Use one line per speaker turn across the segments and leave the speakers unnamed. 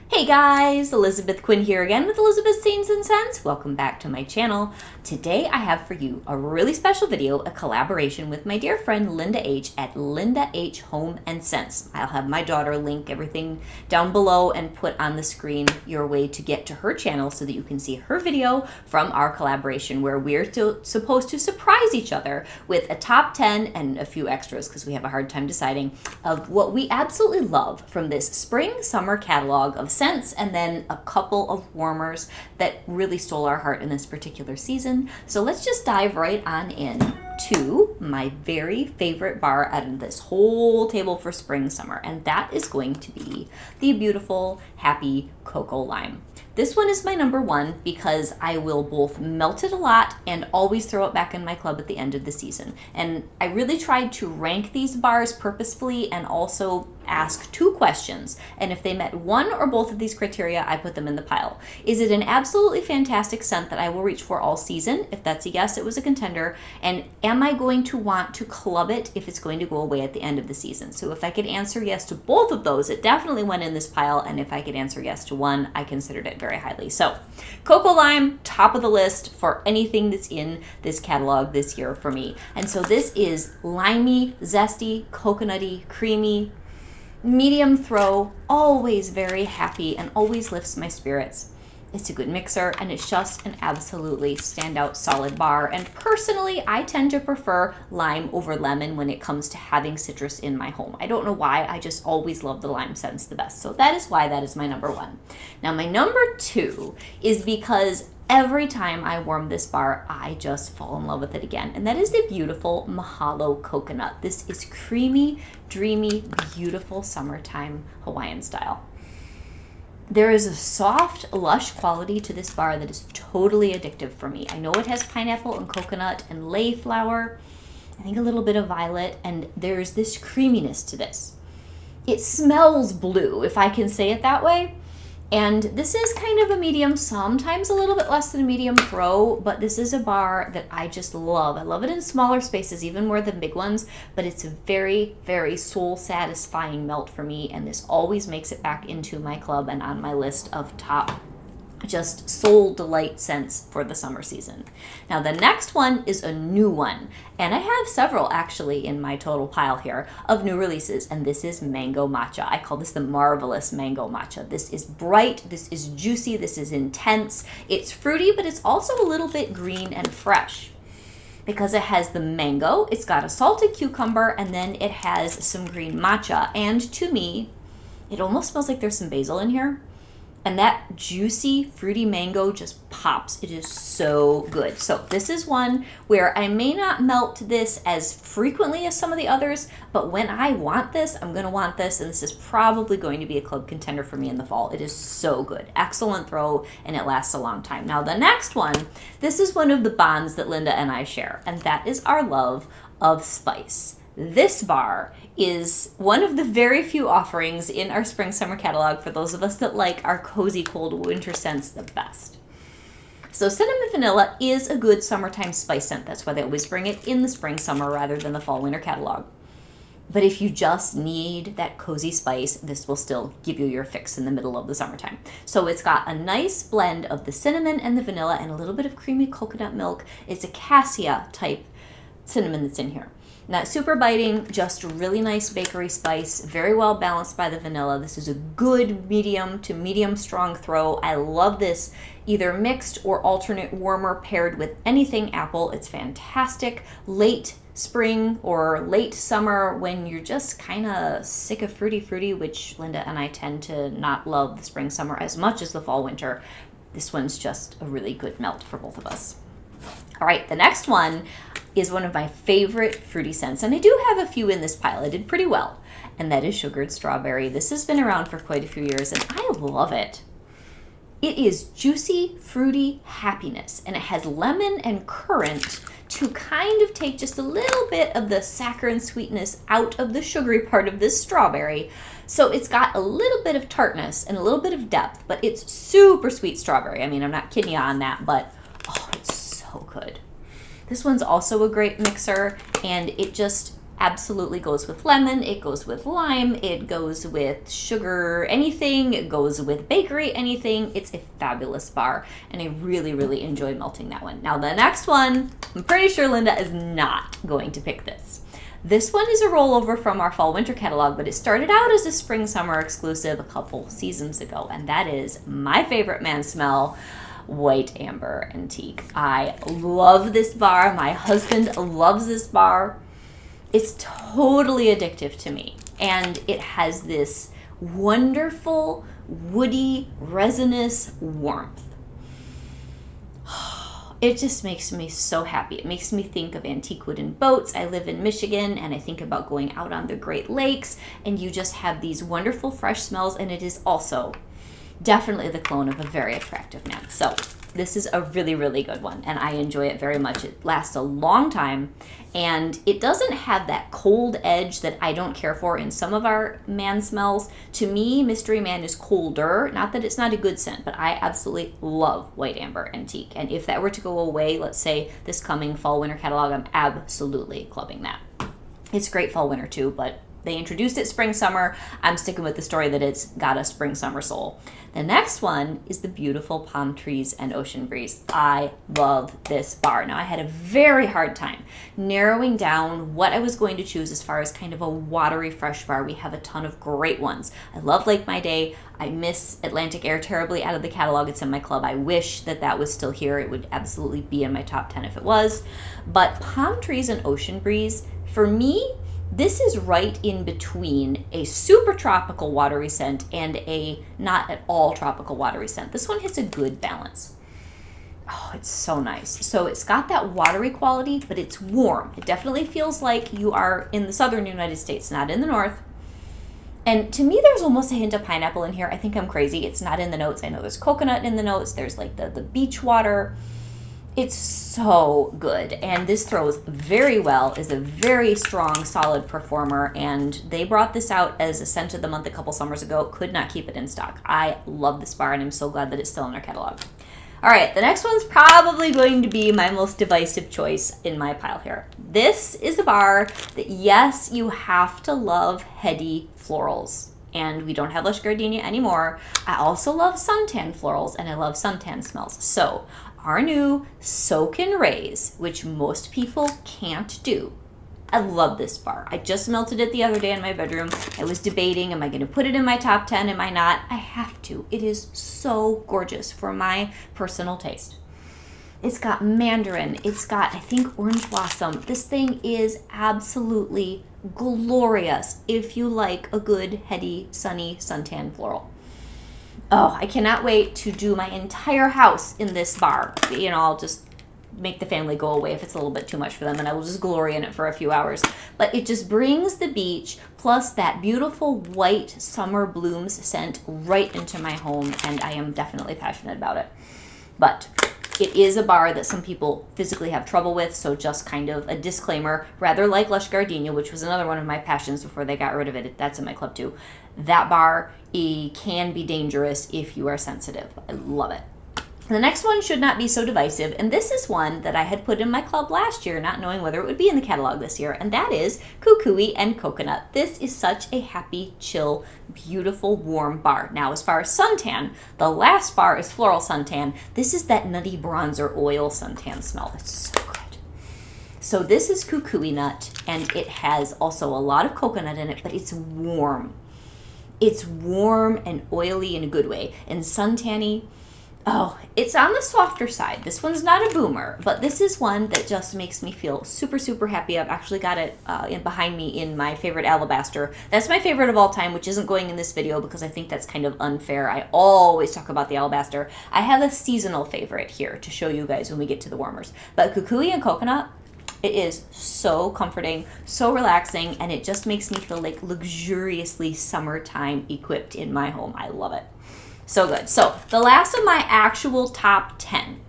Hey guys, Elizabeth Quinn here again with Elizabeth's Scenes and Scents. Welcome back to my channel. Today I have for you a really special video, a collaboration with my dear friend Linda H at Linda H Home and Scents. I'll have my daughter link everything down below and put on the screen your way to get to her channel so that you can see her video from our collaboration where we're supposed to surprise each other with a top 10 and a few extras because we have a hard time deciding of what we absolutely love from this spring-summer catalog of scents, and then a couple of warmers that really stole our heart in this particular season. So let's just dive right on in to my very favorite bar out of this whole table for spring summer, and that is going to be the beautiful Happy Cocoa Lime. This one is my number one because I will both melt it a lot and always throw it back in my club at the end of the season. And I really tried to rank these bars purposefully and also ask two questions. And if they met one or both of these criteria, I put them in the pile. Is it an absolutely fantastic scent that I will reach for all season? If that's a yes, it was a contender. And am I going to want to club it if it's going to go away at the end of the season? So if I could answer yes to both of those, it definitely went in this pile. And if I could answer yes to one, I considered it very highly. So Cocoa Lime, top of the list for anything that's in this catalog this year for me. And so this is limey, zesty, coconutty, creamy, medium throw, always very happy and always lifts my spirits. It's a good mixer and it's just an absolutely standout solid bar. And personally, I tend to prefer lime over lemon when it comes to having citrus in my home. I don't know why, I just always love the lime scents the best. So that is why that is my number one. Now my number two is because every time I warm this bar, I just fall in love with it again. And that is the beautiful Mahalo Coconut. This is creamy, dreamy, beautiful summertime Hawaiian style. There is a soft, lush quality to this bar that is totally addictive for me. I know it has pineapple and coconut and lei flower, I think a little bit of violet, and there's this creaminess to this. It smells blue, if I can say it that way. And this is kind of a medium, sometimes a little bit less than a medium throw, but this is a bar that I just love. I love it in smaller spaces, even more than big ones, but it's a very, very soul-satisfying melt for me, and this always makes it back into my club and on my list of top just soul delight scents for the summer season. Now the next one is a new one, and I have several actually in my total pile here of new releases, and this is Mango Matcha. I call this the Marvelous Mango Matcha. This is bright, this is juicy, this is intense. It's fruity, but it's also a little bit green and fresh because it has the mango, it's got a salted cucumber, and then it has some green matcha. And to me, it almost smells like there's some basil in here. And that juicy, fruity mango just pops. It is so good. So this is one where I may not melt this as frequently as some of the others, but when I want this, I'm going to want this, and this is probably going to be a club contender for me in the fall. It is so good. Excellent throw, and it lasts a long time. Now the next one, this is one of the bonds that Linda and I share, and that is our love of spice. This bar is one of the very few offerings in our spring-summer catalog for those of us that like our cozy cold winter scents the best. So cinnamon vanilla is a good summertime spice scent. That's why they always bring it in the spring-summer rather than the fall-winter catalog. But if you just need that cozy spice, this will still give you your fix in the middle of the summertime. So it's got a nice blend of the cinnamon and the vanilla and a little bit of creamy coconut milk. It's a cassia type cinnamon that's in here. Not super biting, just really nice bakery spice, very well balanced by the vanilla. This is a good medium to medium strong throw. I love this either mixed or alternate warmer paired with anything apple. It's fantastic late spring or late summer when you're just kind of sick of fruity, which Linda and I tend to not love the spring summer as much as the fall winter. This one's just a really good melt for both of us. All right, the next one is one of my favorite fruity scents, and I do have a few in this pile. I did pretty well, and that is Sugared Strawberry. This has been around for quite a few years, and I love it. It is juicy, fruity happiness, and it has lemon and currant to kind of take just a little bit of the saccharine sweetness out of the sugary part of this strawberry. So it's got a little bit of tartness and a little bit of depth, but it's super sweet strawberry. I mean, I'm not kidding you on that, but oh, it's so good. This one's also a great mixer, and it just absolutely goes with lemon, it goes with lime, it goes with sugar anything, it goes with bakery anything. It's a fabulous bar, and I really, really enjoy melting that one. Now the next one, I'm pretty sure Linda is not going to pick this. This one is a rollover from our fall winter catalog, but it started out as a spring summer exclusive a couple seasons ago, and that is my favorite man smell, White Amber Antique. I love this bar. My husband loves this bar. It's totally addictive to me, and it has this wonderful woody resinous warmth. It just makes me so happy. It makes me think of antique wooden boats. I live in Michigan, and I think about going out on the Great Lakes, and you just have these wonderful fresh smells, and it is also definitely the clone of a very attractive man. So this is a really, really good one, and I enjoy it very much. It lasts a long time, and it doesn't have that cold edge that I don't care for in some of our man smells. To me, Mystery Man is colder. Not that it's not a good scent, but I absolutely love White Amber Antique. And if that were to go away, let's say this coming fall winter catalog, I'm absolutely clubbing that. It's great fall winter too, but they introduced it spring summer. I'm sticking with the story that it's got a spring summer soul. The next one is the beautiful Palm Trees and Ocean Breeze. I love this bar. Now, I had a very hard time narrowing down what I was going to choose as far as kind of a watery fresh bar. We have a ton of great ones. I love Lake My Day. I miss Atlantic Air terribly out of the catalog. It's in my club. I wish that that was still here. It would absolutely be in my top 10 if it was. But Palm Trees and Ocean Breeze, for me, this is right in between a super tropical watery scent and a not at all tropical watery scent. This one hits a good balance. Oh, it's so nice. So it's got that watery quality, but it's warm. It definitely feels like you are in the southern United States, not in the north. And to me, there's almost a hint of pineapple in here. I think I'm crazy. It's not in the notes. I know there's coconut in the notes. There's like the beach water. It's so good, and this throws very well, is a very strong, solid performer, and they brought this out as a scent of the month a couple summers ago. Could not keep it in stock. I love this bar, and I'm so glad that it's still in our catalog. All right, the next one's probably going to be my most divisive choice in my pile here. This is a bar that, yes, you have to love heady florals, and we don't have Lush Gardenia anymore. I also love suntan florals, and I love suntan smells. So our new Soak and Raise, which most people can't do. I love this bar. I just melted it the other day in my bedroom. I was debating, am I going to put it in my top 10? Am I not? I have to. It is so gorgeous for my personal taste. It's got mandarin. It's got, I think, orange blossom. This thing is absolutely glorious if you like a good, heady, sunny, suntan floral. Oh, I cannot wait to do my entire house in this bar. You know, I'll just make the family go away if it's a little bit too much for them, and I will just glory in it for a few hours. But it just brings the beach plus that beautiful white summer blooms scent right into my home, and I am definitely passionate about it. But it is a bar that some people physically have trouble with, so just kind of a disclaimer, rather like Lush Gardenia, which was another one of my passions before they got rid of it. That's in my club too. That bar can be dangerous if you are sensitive. I love it. The next one should not be so divisive, and this is one that I had put in my club last year, not knowing whether it would be in the catalog this year, and that is Kukui and Coconut. This is such a happy, chill, beautiful, warm bar. Now, as far as suntan, the last bar is floral suntan. This is that nutty bronzer oil suntan smell. It's so good. So this is Kukui nut, and it has also a lot of coconut in it, but it's warm. It's warm and oily in a good way, and suntan-y. Oh, it's on the softer side. This one's not a boomer, but this is one that just makes me feel super, super happy. I've actually got it behind me in my favorite alabaster. That's my favorite of all time, which isn't going in this video because I think that's kind of unfair. I always talk about the alabaster. I have a seasonal favorite here to show you guys when we get to the warmers. But Kukui and Coconut, it is so comforting, so relaxing, and it just makes me feel like luxuriously summertime equipped in my home. I love it. So good. So the last of my actual top 10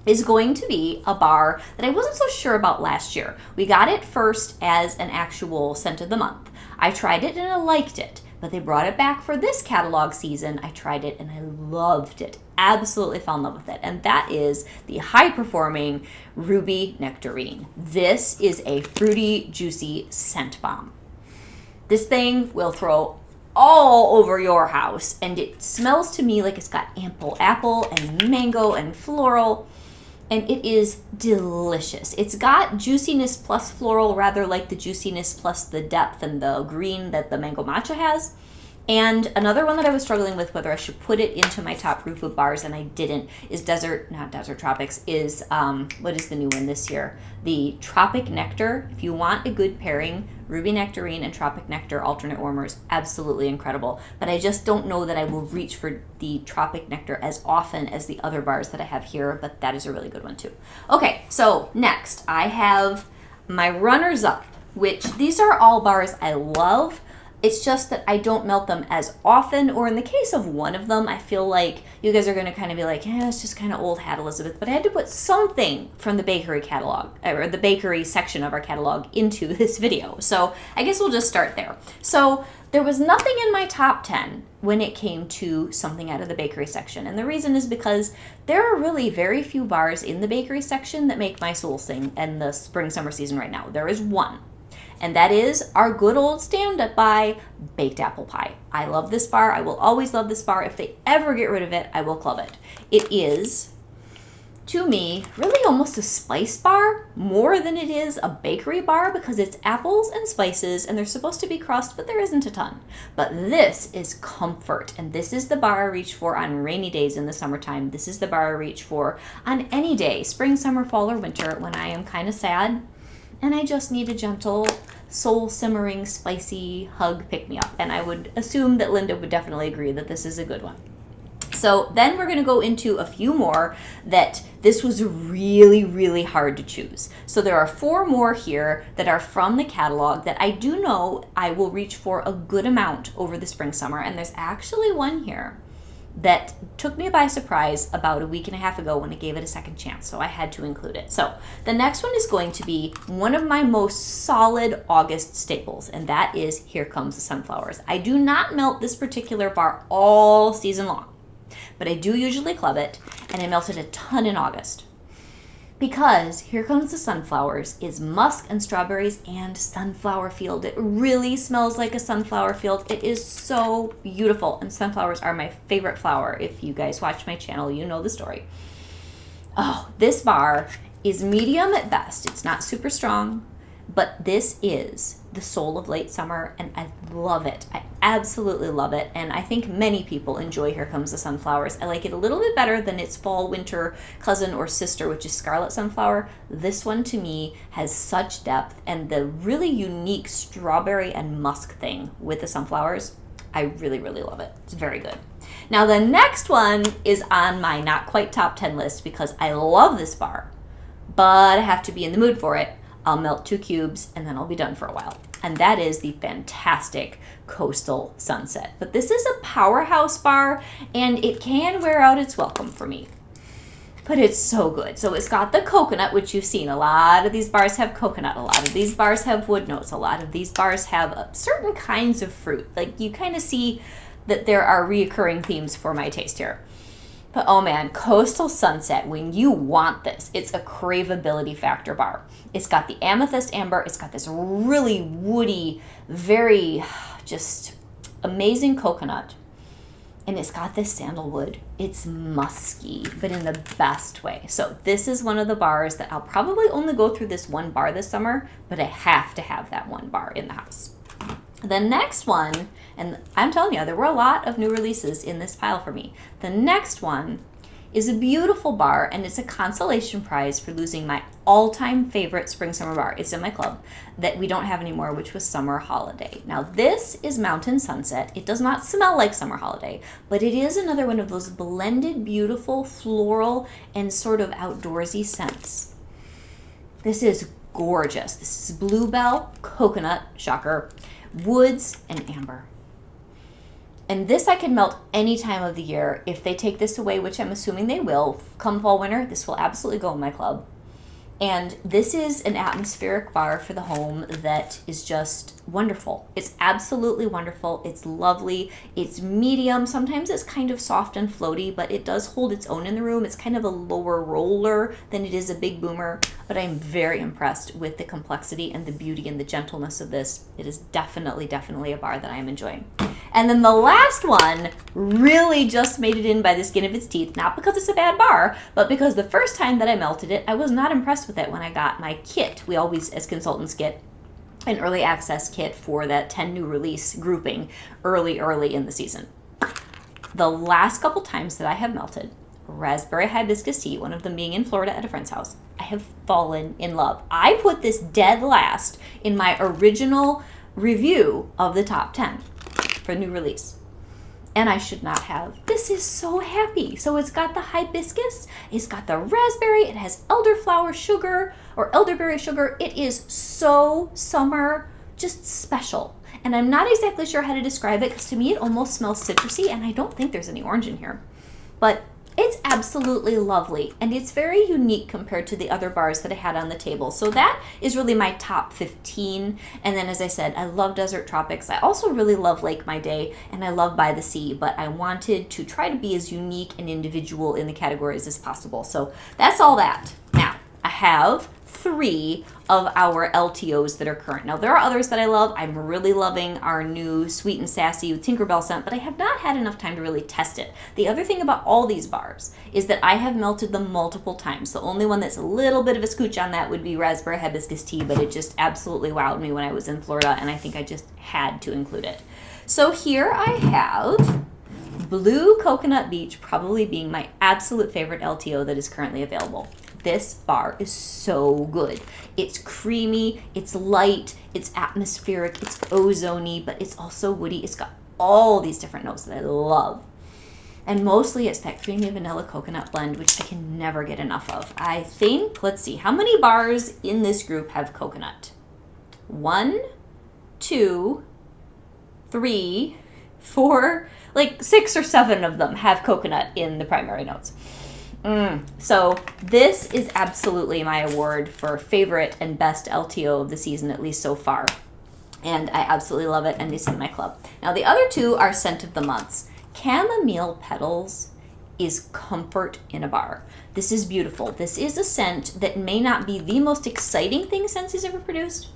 is going to be a bar that I wasn't so sure about last year. We got it first as an actual scent of the month. I tried it and I liked it, but they brought it back for this catalog season. I tried it and I loved it. Absolutely fell in love with it. And that is the high-performing Ruby Nectarine. This is a fruity, juicy scent bomb. This thing will throw all over your house, and it smells to me like it's got ample apple and mango and floral, and it is delicious. It's got juiciness plus floral, rather like the juiciness plus the depth and the green that the mango matcha has. And another one that I was struggling with whether I should put it into my top group of bars, and I didn't, is Tropics, is, what is the new one this year? The Tropic Nectar. If you want a good pairing, Ruby Nectarine and Tropic Nectar alternate warmers, absolutely incredible. But I just don't know that I will reach for the Tropic Nectar as often as the other bars that I have here, but that is a really good one too. Okay, so next I have my runners up, which these are all bars I love. It's just that I don't melt them as often, or in the case of one of them, I feel like you guys are going to kind of be like, it's just kind of old hat, Elizabeth. But I had to put something from the bakery catalog, or the bakery section of our catalog, into this video. So I guess we'll just start there. So there was nothing in my top 10 when it came to something out of the bakery section. And the reason is because there are really very few bars in the bakery section that make my soul sing in the spring summer season right now. There is one. And that is our good old stand-up by Baked Apple Pie. I love this bar. I will always love this bar. If they ever get rid of it, I will club it. It is, to me, really almost a spice bar more than it is a bakery bar, because it's apples and spices and they're supposed to be crust, but there isn't a ton. But this is comfort, and this is the bar I reach for on rainy days in the summertime. This is the bar I reach for on any day, spring, summer, fall, or winter, when I am kind of sad and I just need a gentle, soul-simmering, spicy hug pick-me-up. And I would assume that Linda would definitely agree that this is a good one. So then we're going to go into a few more that this was really, really hard to choose. So there are 4 more here that are from the catalog that I do know I will reach for a good amount over the spring, summer. And there's actually one here that took me by surprise about a week and a half ago when I gave it a second chance, so I had to include it. So the next one is going to be one of my most solid August staples, and that is Here Comes the Sunflowers. I do not melt this particular bar all season long, but I do usually club it, and I melt it a ton in August. Because Here Comes the Sunflowers is musk and strawberries and sunflower field. It really smells like a sunflower field. It is so beautiful, and sunflowers are my favorite flower. If you guys watch my channel, you know the story. Oh, this bar is medium at best. It's not super strong, but this is the soul of late summer, and I love it. I absolutely love it, and I think many people enjoy Here Comes the Sunflowers. I like it a little bit better than its fall, winter cousin or sister, which is Scarlet Sunflower. This one, to me, has such depth, and the really unique strawberry and musk thing with the sunflowers, I really, really love it. It's very good. Now, the next one is on my not quite top 10 list because I love this bar, but I have to be in the mood for it. I'll melt 2 cubes and then I'll be done for a while. And that is the fantastic Coastal Sunset. But this is a powerhouse bar, and it can wear out its welcome for me. But it's so good. So it's got the coconut, which you've seen. A lot of these bars have coconut. A lot of these bars have wood notes. A lot of these bars have certain kinds of fruit. Like, you kind of see that there are reoccurring themes for my taste here. But oh man, Coastal Sunset, when you want this, it's a craveability factor bar. It's got the amethyst amber. It's got this really woody, very just amazing coconut. And it's got this sandalwood. It's musky, but in the best way. So this is one of the bars that I'll probably only go through this one bar this summer, but I have to have that one bar in the house. The next one, and I'm telling you, there were a lot of new releases in this pile for me. The next one is a beautiful bar, and it's a consolation prize for losing my all-time favorite spring summer bar. It's in my club that we don't have anymore, which was Summer Holiday. Now, this is Mountain Sunset. It does not smell like Summer Holiday, but it is another one of those blended, beautiful, floral, and sort of outdoorsy scents. This is gorgeous. This is bluebell, coconut, shocker, woods, and amber. And this I can melt any time of the year. If they take this away, which I'm assuming they will, come fall, winter, this will absolutely go in my club. And this is an atmospheric bar for the home that is just wonderful. It's absolutely wonderful. It's lovely. It's medium. Sometimes it's kind of soft and floaty, but it does hold its own in the room. It's kind of a lower roller than it is a big boomer, but I'm very impressed with the complexity and the beauty and the gentleness of this. It is definitely a bar that I am enjoying. And then the last one really just made it in by the skin of its teeth, not because it's a bad bar, but because the first time that I melted it, I was not impressed with it when I got my kit. We always, as consultants, get an early access kit for that 10 new release grouping early in the season. The last couple times that I have melted raspberry hibiscus tea, one of them being in Florida at a friend's house, I have fallen in love. I put this dead last in my original review of the top 10 for new release. And I should not have. This is so happy. So it's got the hibiscus, it's got the raspberry, it has elderflower sugar or elderberry sugar. It is so summer, just special. And I'm not exactly sure how to describe it because to me it almost smells citrusy, and I don't think there's any orange in here. But it's absolutely lovely, and it's very unique compared to the other bars that I had on the table. So that is really my top 15. And then, as I said, I love Desert Tropics. I also really love Lake My Day, and I love By the Sea, but I wanted to try to be as unique and individual in the categories as possible. So that's all that. Now, I have 3 of our LTOs that are current. Now, there are others that I love. I'm really loving our new Sweet and Sassy Tinkerbell scent, but I have not had enough time to really test it. The other thing about all these bars is that I have melted them multiple times. The only one that's a little bit of a scooch on that would be Raspberry Hibiscus Tea, but it just absolutely wowed me when I was in Florida, and I think I just had to include it. So here I have Blue Coconut Beach, probably being my absolute favorite LTO that is currently available. This bar is so good. It's creamy, it's light, it's atmospheric, it's ozone-y, but it's also woody. It's got all these different notes that I love. And mostly it's that creamy vanilla coconut blend, which I can never get enough of. I think, let's see, how many bars in this group have coconut? 1, 2, 3, 4, like 6 or 7 of them have coconut in the primary notes. So this is absolutely my award for favorite and best LTO of the season, at least so far. And I absolutely love it, and it's in my club. Now the other 2 are scent of the months. Chamomile Petals is comfort in a bar. This is beautiful. This is a scent that may not be the most exciting thing Scentsi's ever produced,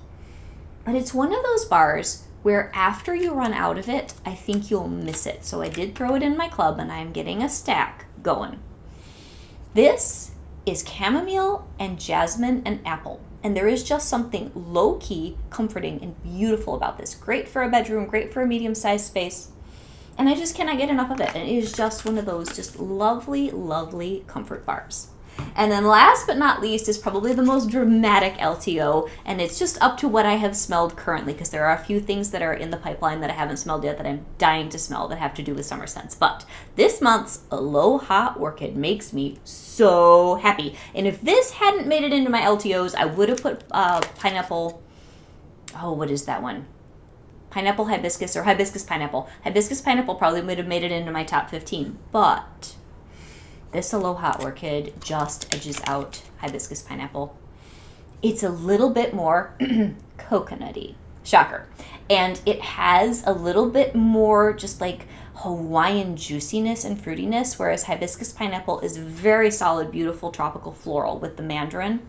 but it's one of those bars where after you run out of it, I think you'll miss it. So I did throw it in my club, and I'm getting a stack going. This is chamomile and jasmine and apple. And there is just something low-key, comforting, and beautiful about this. Great for a bedroom, great for a medium-sized space. And I just cannot get enough of it. And it is just one of those just lovely, lovely comfort bars. And then last but not least is probably the most dramatic LTO, and it's just up to what I have smelled currently, because there are a few things that are in the pipeline that I haven't smelled yet that I'm dying to smell that have to do with summer scents. But this month's Aloha Orchid makes me so happy. And if this hadn't made it into my LTOs, I would have put pineapple, what is that one? Pineapple hibiscus or hibiscus pineapple. Hibiscus pineapple probably would have made it into my top 15, but this Aloha Orchid just edges out hibiscus pineapple. It's a little bit more coconutty. Shocker. And it has a little bit more just like Hawaiian juiciness and fruitiness, whereas hibiscus pineapple is very solid, beautiful tropical floral with the mandarin.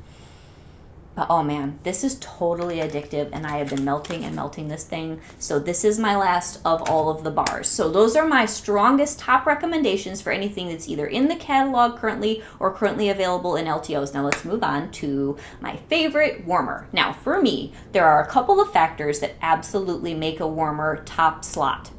But oh man, this is totally addictive, and I have been melting and melting this thing. So this is my last of all of the bars. So those are my strongest top recommendations for anything that's either in the catalog currently or currently available in LTOs. Now let's move on to my favorite warmer. Now for me, there are a couple of factors that absolutely make a warmer top slot.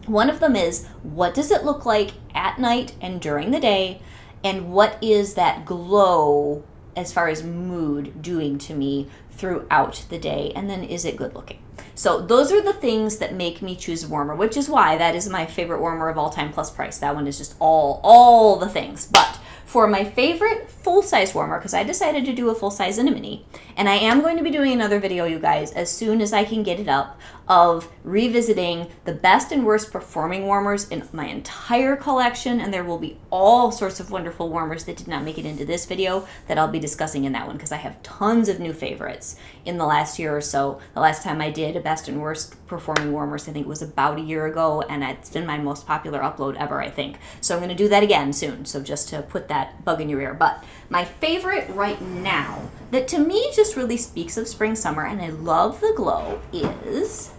One of them is, what does it look like at night and during the day? And what is that glow as far as mood doing to me throughout the day? And then is it good looking? So those are the things that make me choose warmer, which is why that is my favorite warmer of all time plus price. That one is just all the things. But for my favorite full-size warmer, because I decided to do a full-size and a mini, and I am going to be doing another video, you guys, as soon as I can get it up, of revisiting the best and worst performing warmers in my entire collection, and there will be all sorts of wonderful warmers that did not make it into this video that I'll be discussing in that one, because I have tons of new favorites in the last year or so. The last time I did a best and worst performing warmers, I think it was about a year ago, and it's been my most popular upload ever, I think. So I'm going to do that again soon, so just to put that bug in your ear. But my favorite right now, that to me just really speaks of spring, summer, and I love the glow, is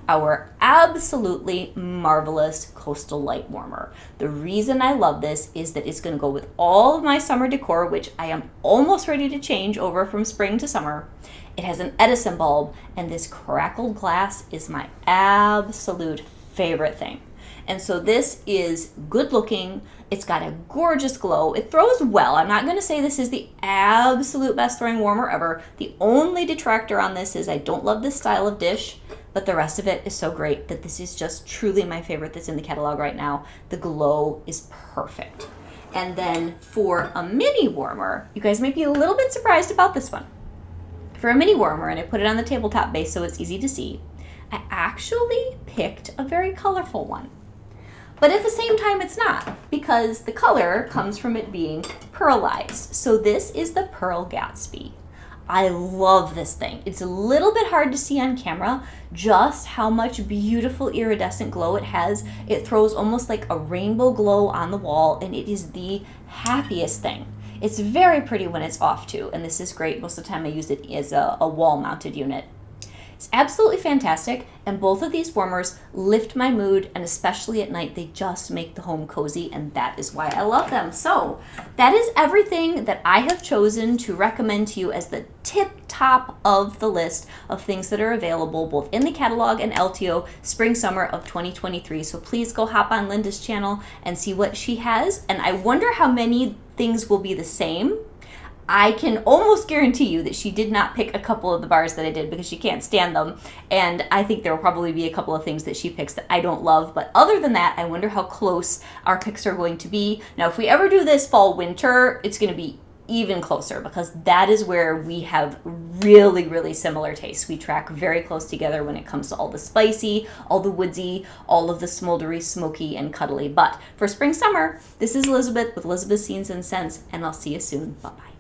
our absolutely marvelous Coastal Light Warmer. The reason I love this is that it's going to go with all of my summer decor, which I am almost ready to change over from spring to summer. It has an Edison bulb, and this crackled glass is my absolute favorite thing. And so this is good looking. It's got a gorgeous glow. It throws well. I'm not going to say this is the absolute best throwing warmer ever. The only detractor on this is I don't love this style of dish, but the rest of it is so great that this is just truly my favorite that's in the catalog right now. The glow is perfect. And then for a mini warmer, you guys might be a little bit surprised about this one. For a mini warmer, and I put it on the tabletop base so it's easy to see, I actually picked a very colorful one. But at the same time, it's not, because the color comes from it being pearlized. So this is the Pearl Gatsby. I love this thing. It's a little bit hard to see on camera just how much beautiful iridescent glow it has. It throws almost like a rainbow glow on the wall, and it is the happiest thing. It's very pretty when it's off too, and this is great. Most of the time I use it as a wall-mounted unit. It's absolutely fantastic, and both of these warmers lift my mood, and especially at night, they just make the home cozy, and that is why I love them. So that is everything that I have chosen to recommend to you as the tip top of the list of things that are available both in the catalog and LTO spring summer of 2023. So please go hop on Linda's channel and see what she has, and I wonder how many things will be the same. I can almost guarantee you that she did not pick a couple of the bars that I did because she can't stand them. And I think there will probably be a couple of things that she picks that I don't love. But other than that, I wonder how close our picks are going to be. Now, if we ever do this fall winter, it's going to be even closer, because that is where we have really, really similar tastes. We track very close together when it comes to all the spicy, all the woodsy, all of the smoldery, smoky, and cuddly. But for spring, summer, this is Elizabeth with Elizabeth's Scenes and Scents, and I'll see you soon. Bye-bye.